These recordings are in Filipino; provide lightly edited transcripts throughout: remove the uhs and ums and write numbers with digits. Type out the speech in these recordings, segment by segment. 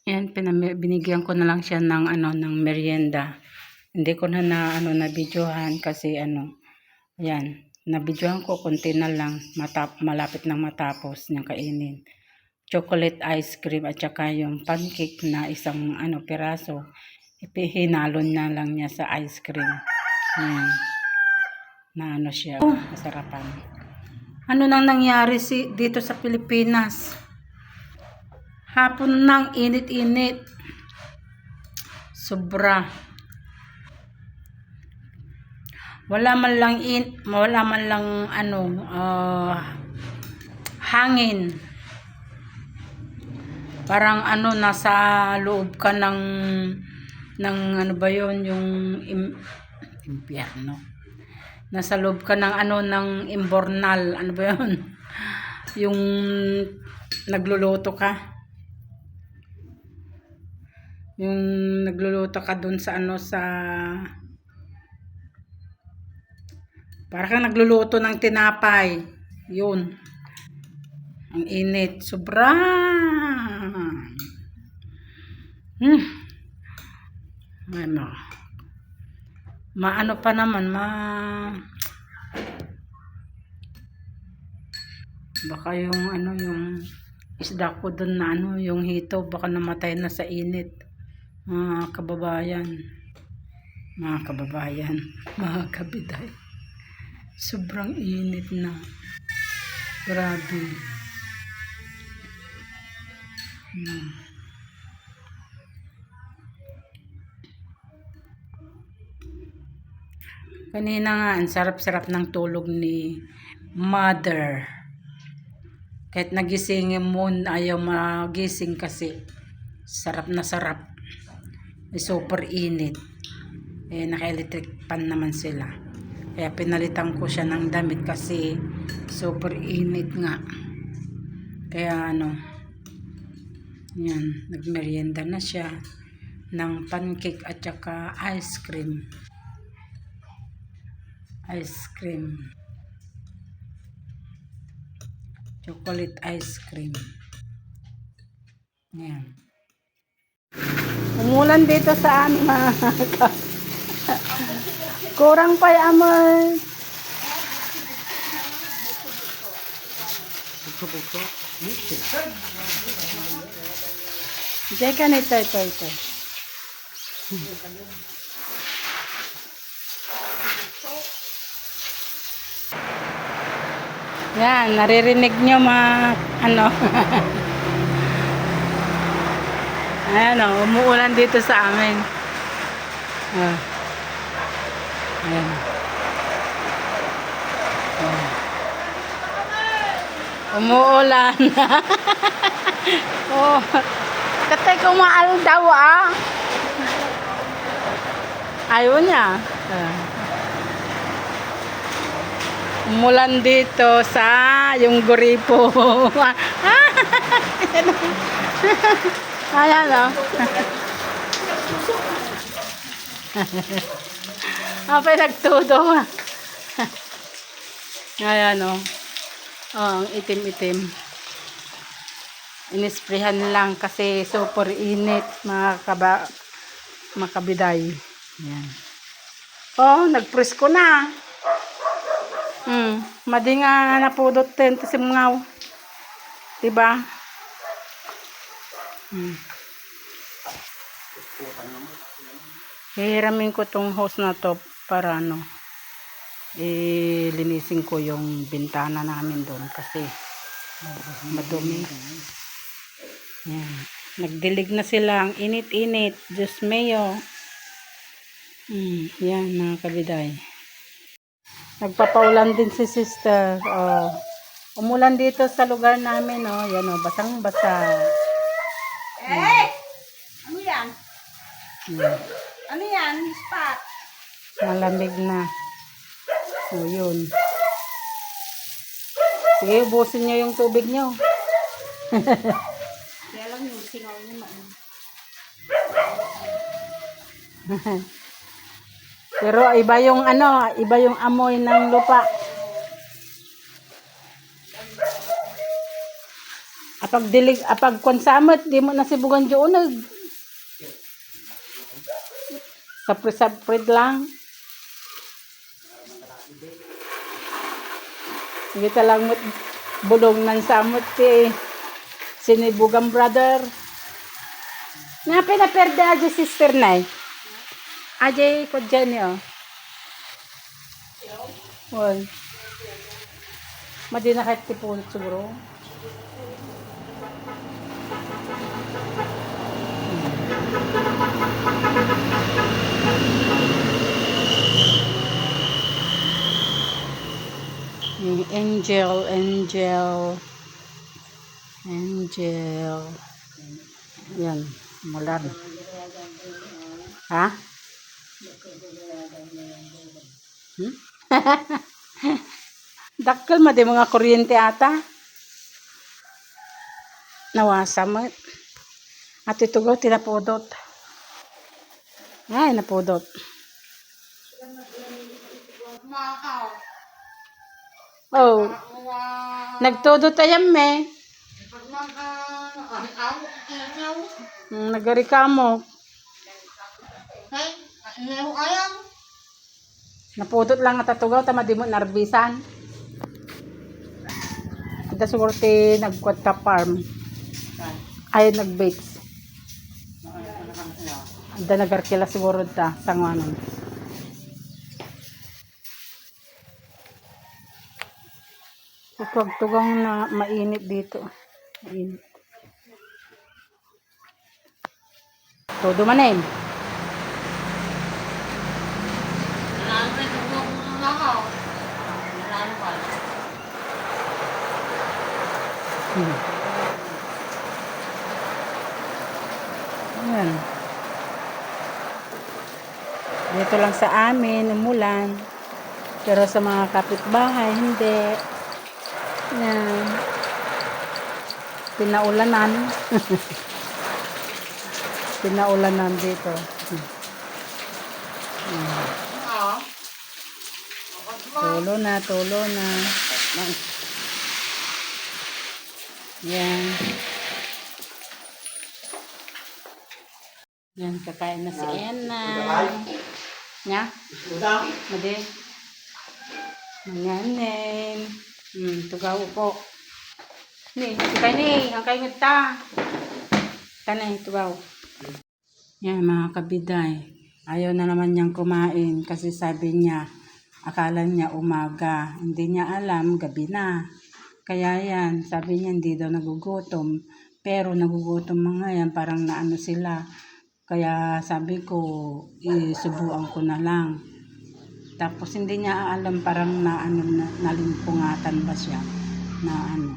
Yan, binigyan ko na lang siya ng ng merienda. Hindi ko na na videohan kasi yan, na videohan ko konti na lang, malapit nang matapos niyang kainin. Chocolate ice cream at saka yung pancake na isang piraso. Ipihinalon na lang niya sa ice cream. Yan. Na siya, masarapan. Ano nang nangyari dito sa Pilipinas? Hapon nang init-init. Sobra. Wala man lang hangin. Parang nasa loob ka ng ano ba yun, yung impyerno. Nasa loob ka ng ng imbornal, ano ba yun? Yung nagluluto ka. Yung nagluluto ka dun sa sa para kang nagluluto ng tinapay. Yun. Ang init. Sobra. Maano pa naman, baka yung yung isda ko dun na yung hito, baka namatay na sa init. Mga kababayan, mga kabiday, sobrang init na, grabe. Kanina nga, ang sarap-sarap ng tulog ni mother. Kahit nagising mo, ayaw magising kasi sarap na sarap. Super init. Naka-electric fan naman sila. Kaya pinalitan ko siya ng damit kasi super init nga. Kaya yan, nagmerienda na siya ng pancake at saka ice cream. Chocolate ice cream. Yan. Umulan dito sa amin, mga kurang pa amoy. Diyan ka na ito. Yan, naririnig nyo mga ayan umuulan dito sa amin. Ayan. Umuulan. Oh, katay kumaal daw ayaw niya. Umulan dito sa yung Guripo. Ayan Apay nagtudo. Ayan ang itim-itim. Inisprehan lang kasi super init, mga kabiday. Ayan. Nagpresko na. Madi nga napudot din si mga, diba? Hihiramin ko tong hose na to para linisin ko yung bintana namin doon kasi madumi. Yan. Nagdilig na sila, ang init-init. Diyos mayo. Yan mga kabiday. Nagpapaulan din si sister. Umulan dito sa lugar namin. Yan basang-basa. Ano yan? Ano yan? Spot? Malamig na. Yun. Sige, ubusin nyo yung tubig nyo. Kaya lang yung singaw naman. Pero iba yung amoy ng lupa. apag konsamot, di mo nasibugan doon saprid lang. Kita lang mo bulong ng samot sinibugang brother. Na pinaperde aja sister na Ajay ko dyan Well, madi na kahit tipulot siguro. Yung angel. Yan, mulan. Ha? Dakkel madi mga kuryente ata. Nawasa mo. At ito go, tinapudot. Ay, napudot. Oh. Nagtudot ayam me. Nagari ka mo. Napudot lang at atugaw, tama di mo narbisan. Ada siguro nagkwat ka farm. Ay, nag-baits. Ada nagarkila siguro ta, sangwanan. Tugang na mainit dito. Mainit. Todo manin. Ayan. Dito lang sa amin, umulan. Pero sa mga kapitbahay, hindi. Ayan. Pinaulanan. Pinaulanan dito. Tulo na. Yan. Yan, kakain na si Enna. Nya? Madi. Manganin. Tugaw po. Ni, kay ni, ang kayo ta. Kanay, tugaw. Yan, mga kabiday. Ayaw na naman niyang kumain kasi sabi niya, akala niya umaga. Hindi niya alam, gabi na. Kaya yan, sabi niya hindi daw nagugutom. Pero nagugutom mga yan, parang naano sila. Kaya sabi ko, isubuan ko na lang. Tapos hindi niya alam, parang nalimpungatan ba siya.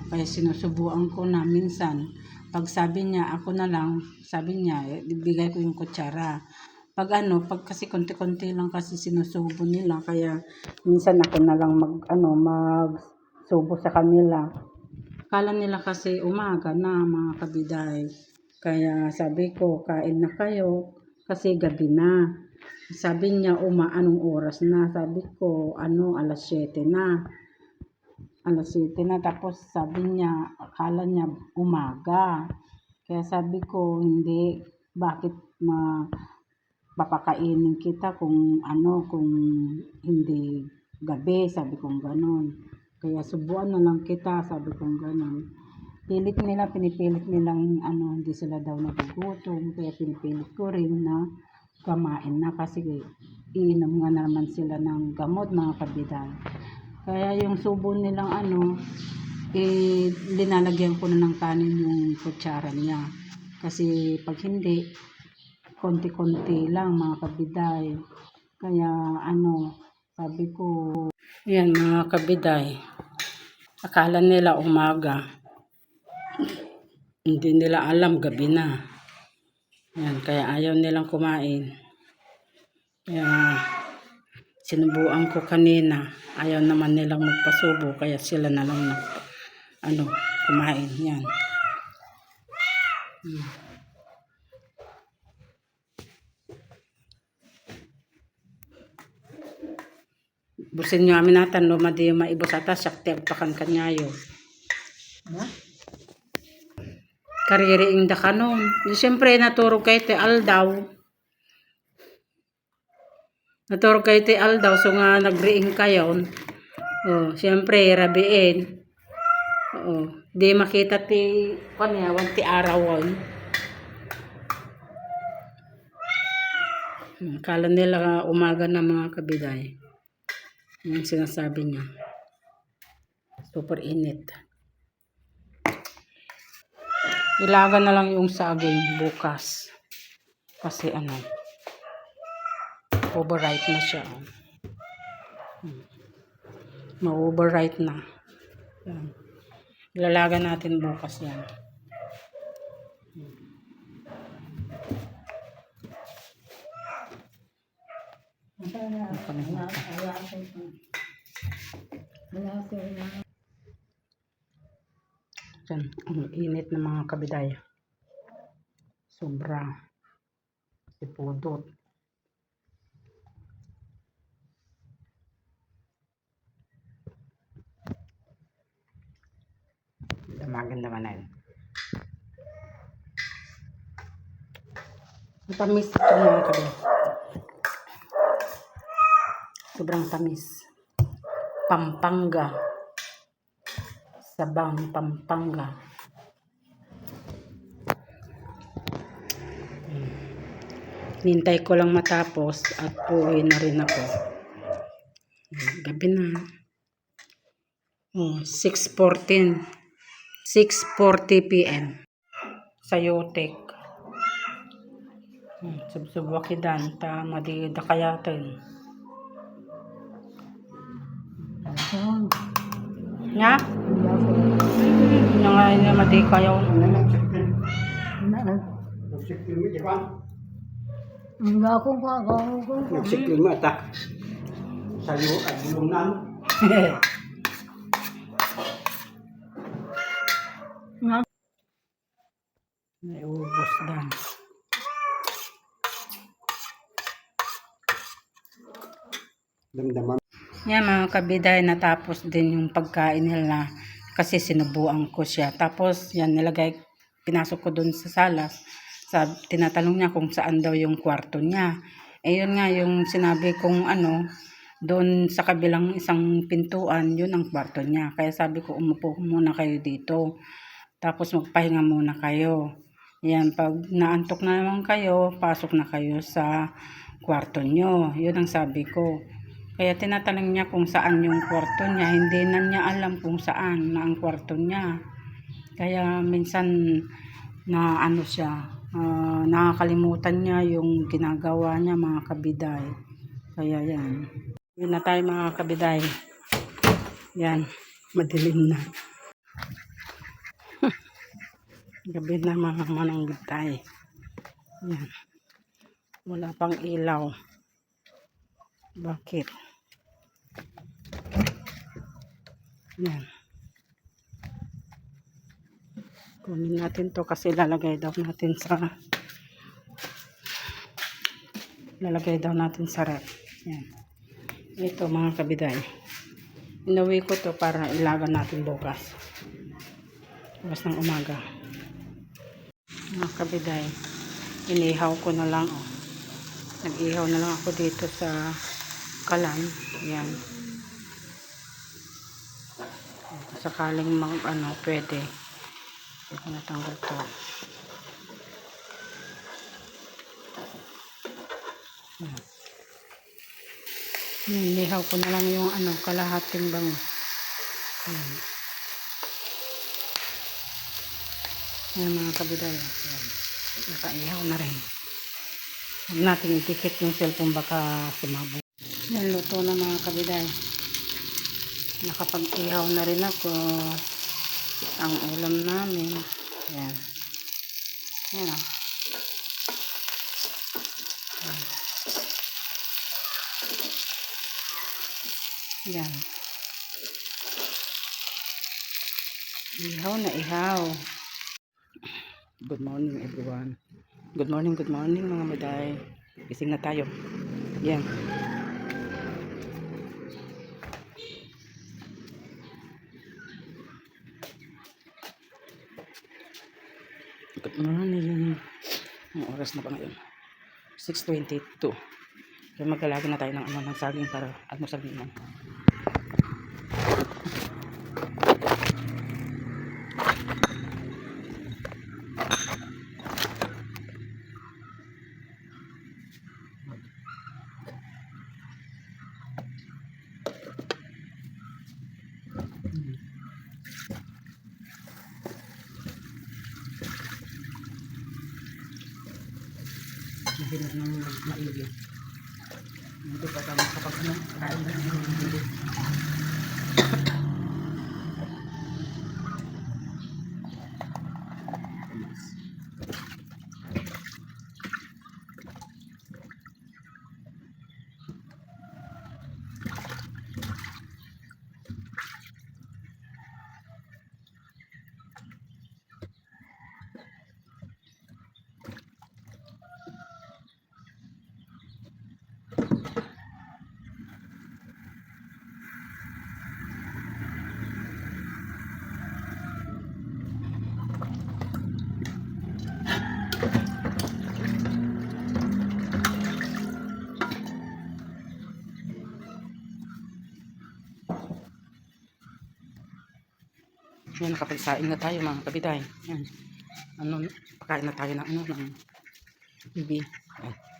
Kaya sinusubuan ko na minsan. Pag sabi niya, ako na lang, sabi niya, ibigay ko yung kutsara. Pag kasi konti-konti lang kasi sinusubo nila. Kaya minsan ako na lang magsubo sa kanila. Kala nila kasi umaga na mga kabiday. Kaya sabi ko, kain na kayo kasi gabi na. Sabi niya, anong oras na? Sabi ko, alas 7 na. Alas 7 na. Tapos sabi niya, akala niya umaga. Kaya sabi ko, hindi, bakit papakainin kita kung hindi gabi, sabi kong ganon. Kaya subuan na lang kita, sabi kong ganon. Pinipilit nilang hindi sila daw nagugutom, kaya pinipilit ko rin na kumain na kasi iinom nga naman sila ng gamot mga kabiday. Kaya yung subo nilang linalagyan ko na ng kanin yung kutsara niya. Kasi pag hindi, konti-konti lang mga kabiday. Kaya sabi ko, yan mga kabiday, akala nila umaga. Hindi nila alam, gabi na. Yan, kaya ayaw nilang kumain. Kaya sinubuan ko kanina. Ayaw naman nilang magpasubo, kaya sila na lang kumain. Yan. Busin nyo amin natan, madi maibos atas, sakti agpakan kanyayo. kaririing da kanon. Siyempre, naturog kay te aldaw. Naturog kay te aldaw, so nga nagriing kayon. Oh, siyempre, rabiin. Oo. Di makita ti, kanya, ti arawon. Kala nila umaga na mga kabiday. Yung sinasabi niya. Super init. Ilaga na lang yung saging bukas. Kasi ano, overripe na siya. Ma-overripe na. Yan. Ilalaga natin bukas yan. Yan. Ang init ng mga kabiday. Sobra. Sipudot. Maganda man na yun. Tamis ito mga kabiday. Sobrang tamis. Pampanga. Sabang Pampanga. Nintay ko lang matapos at uuwi na rin ako. Gabi na. Oh, 6:40 p.m. sa Yotek. Subwakidan ta madida kayatin. Nga? Nga na madi kayaw. Enggak ako kagawin. Nagsikil mo ata. Sa'yo at bulong na. May ubos dan. Damdaman. Yan mga kabiday, natapos din yung pagkain nila kasi sinubuan ko siya. Tapos yan nilagay, pinasok ko dun sa salas. Tinatanong niya kung saan daw yung kwarto niya. Eh yun nga yung sinabi kong ano, doon sa kabilang isang pintuan, yun ang kwarto niya. Kaya sabi ko umupo muna kayo dito. Tapos magpahinga muna kayo. Yan, pag naantok na naman kayo, pasok na kayo sa kwarto nyo. Yun ang sabi ko. Kaya tinatanong niya kung saan yung kwarto niya. Hindi na niya alam kung saan na ang kwarto niya. Kaya minsan na ano siya, nakakalimutan niya yung ginagawa niya mga kabiday. Kaya yan. Yun na tayo mga kabiday. Yan, madilim na. Gabi na mga mananggitay. Yan. Wala pang ilaw. Bakit? Yan. Kunin natin to kasi lalagay daw natin sa rep. Yan. Ito mga kabiday. Inuwi ko to para ilaga natin bukas. Bukas ng umaga. Mga kabiday. Inihaw ko na lang. Oh. Nag-ihaw na lang ako dito sa kalan. Yan. Sakaling pwede. Hindi ko natanggal to. Inihaw ko na lang yung kalahating bango. Yan. Yan mga kabiday. Yan. Nakaihaw na rin. Huwag natin itikit yung cellphone baka sumabog. Yan, luto na mga kabiday. Nakapag-ihaw na rin ako. Ang ulam namin. Yan. Yan o. Yan. Ihaw na ihaw. Good morning everyone. Good morning mga maday. Gising na tayo. Yan. Marami yun. Ang oras na ba ngayon? 6:22. Kaya maglalagay na tayo ng ano ng saging para almusal naman. Mahilig ng maigi. Hindi pa kami kapag ano, kain na ng maigi. Yan, nakapagsaing na tayo mga kabitay. Yan. Ano, pakain na tayo ng ano, ng bibi. Yan.